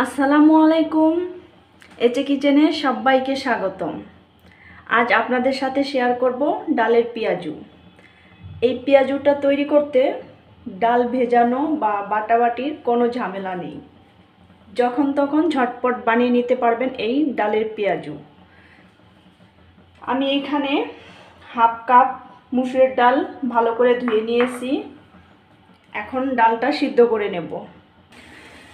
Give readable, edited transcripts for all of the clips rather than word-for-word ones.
আসসালামু আলাইকুম। এচে কিচেনে সবাইকে স্বাগতম। আজ আপনাদের সাথে শেয়ার করব ডালের পেঁয়াজু। এই পেঁয়াজুটা তৈরি করতে ডাল ভেজানো বা বাটাবাটির কোনো ঝামেলা নেই। যখন তখন ঝটপট বানিয়ে নিতে পারবেন এই ডালের পেঁয়াজু। আমি এখানে হাফ কাপ মুসুরের ডাল ভালো করে ধুয়ে নিয়েছি। এখন ডালটা সিদ্ধ করে নেব।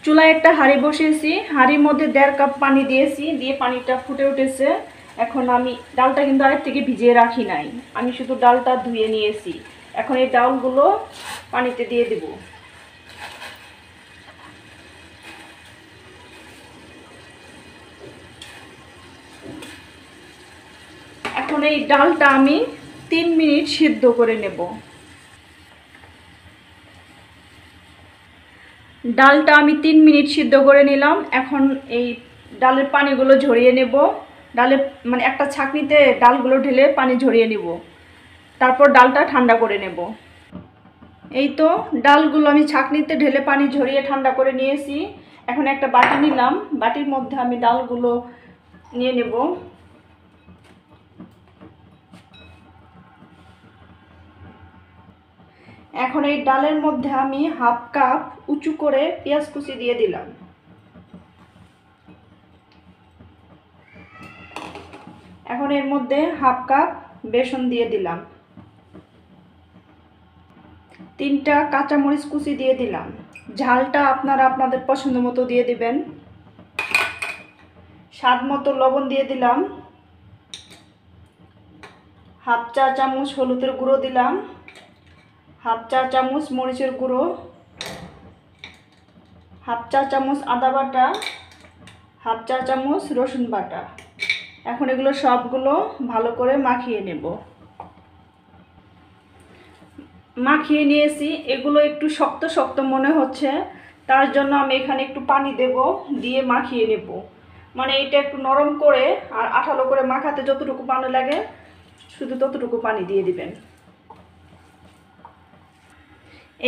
চুলায় একটা হাঁড়ি বসিয়েছি, হাঁড়ির মধ্যে 1.5 কাপ পানি দিয়েছি, দিয়ে পানিটা ফুটে উঠেছে। এখন আমি ডালটা কিন্তু আগের থেকে ভিজিয়ে রাখি নাই, আমি শুধু ডালটা ধুয়ে নিয়েছি। এখন এই ডালগুলো পানিতে দিয়ে দেব। এখন এই ডালটা আমি 3 মিনিট সিদ্ধ করে নেব। ডালটা আমি 3 মিনিট সিদ্ধ করে নিলাম। এখন এই ডালের পানিগুলো ঝরিয়ে নেব। ডালে একটা ছাঁকনিতে ডালগুলো ঢেলে পানি ঝরিয়ে নেব, তারপর ডালটা ঠান্ডা করে নেব। এই তো ডালগুলো আমি ছাঁকনিতে ঢেলে পানি ঝরিয়ে ঠান্ডা করে নিয়েছি। এখন একটা বাটি নিলাম, বাটির মধ্যে আমি ডালগুলো নিয়ে নেব। এখন এই ডালের মধ্যে আমি হাফ কাপ উঁচু করে পেঁয়াজ কুচি দিয়ে দিলাম। এখন এর মধ্যে হাফ কাপ বেসন দিয়ে দিলাম। 3টা কাঁচামরিচ কুচি দিয়ে দিলাম। ঝালটা আপনারা আপনাদের পছন্দ মতো দিয়ে দিবেন। স্বাদ মতো লবণ দিয়ে দিলাম। হাফ চা চামচ হলুদের গুঁড়ো দিলাম। হাফ চা চামচ মরিচের গুঁড়ো, হাফ চা চামচ আদা বাটা, হাফ চা চামচ রসুন বাটা। এখন এগুলো সবগুলো ভালো করে মাখিয়ে নেব। মাখিয়ে নিয়েছি, এগুলো একটু শক্ত শক্ত মনে হচ্ছে, তার জন্য আমি এখানে একটু পানি দেব, দিয়ে মাখিয়ে নেব। এটা একটু নরম করে আর আঠালো করে মাখাতে যতটুকু পানি লাগে শুধু ততটুকু পানি দিয়ে দিবেন।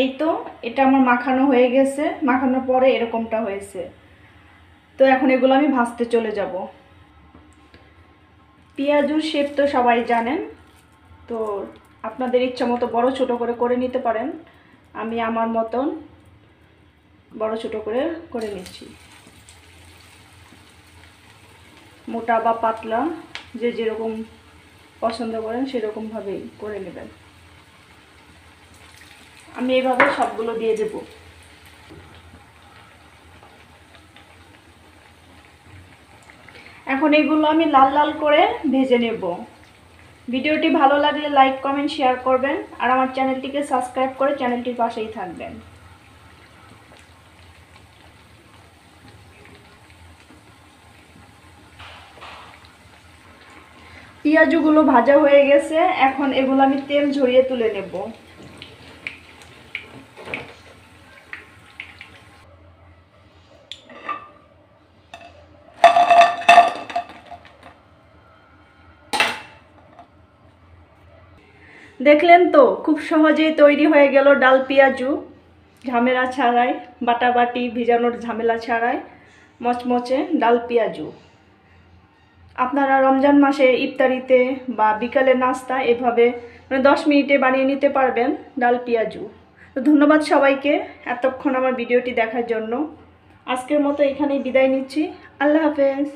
এই তো এটা আমার মাখানো হয়ে গেছে। মাখানোর পরে এরকমটা হয়েছে। তো এখন এগুলো আমি ভাজতে চলে যাব। পেঁয়াজুর শেপ তো সবাই জানেন, তো আপনাদের ইচ্ছা মতো বড় ছোট করে করে নিতে পারেন। আমি আমার মতন বড় ছোট করে করে নিচ্ছি। মোটা বা পাতলা যে যেরকম পছন্দ করেন সেরকমভাবেই করে নেবেন। আমি এইভাবে সবগুলো দিয়ে দেব। এখন এগুলো আমি লাল লাল করে ভেজে নেব। ভিডিওটি ভালো লাগলে লাইক কমেন্ট শেয়ার করবেন, আর আমার চ্যানেলটিকে সাবস্ক্রাইব করে চ্যানেলটির পাশেই থাকবেন। পেঁয়াজগুলো ভাজা হয়ে গেছে, এখন এগুলো আমি তেল ঝরিয়ে তুলে নেব। দেখলেন তো, খুব সহজেই তৈরি হয়ে গেল ডাল পেঁয়াজু। ঝামেলা ছাড়াই, বাটাবাটি ভিজানোর ঝামেলা ছাড়াই মচমচে ডাল পেঁয়াজু। আপনারা রমজান মাসে ইফতারিতে বা বিকালে নাস্তা এভাবে 10 মিনিটে বানিয়ে নিতে পারবেন ডাল পেঁয়াজু। তো ধন্যবাদ সবাইকে এতক্ষণ আমার ভিডিওটি দেখার জন্য। আজকের মতো এখানেই বিদায় নিচ্ছি। আল্লাহ হাফেজ।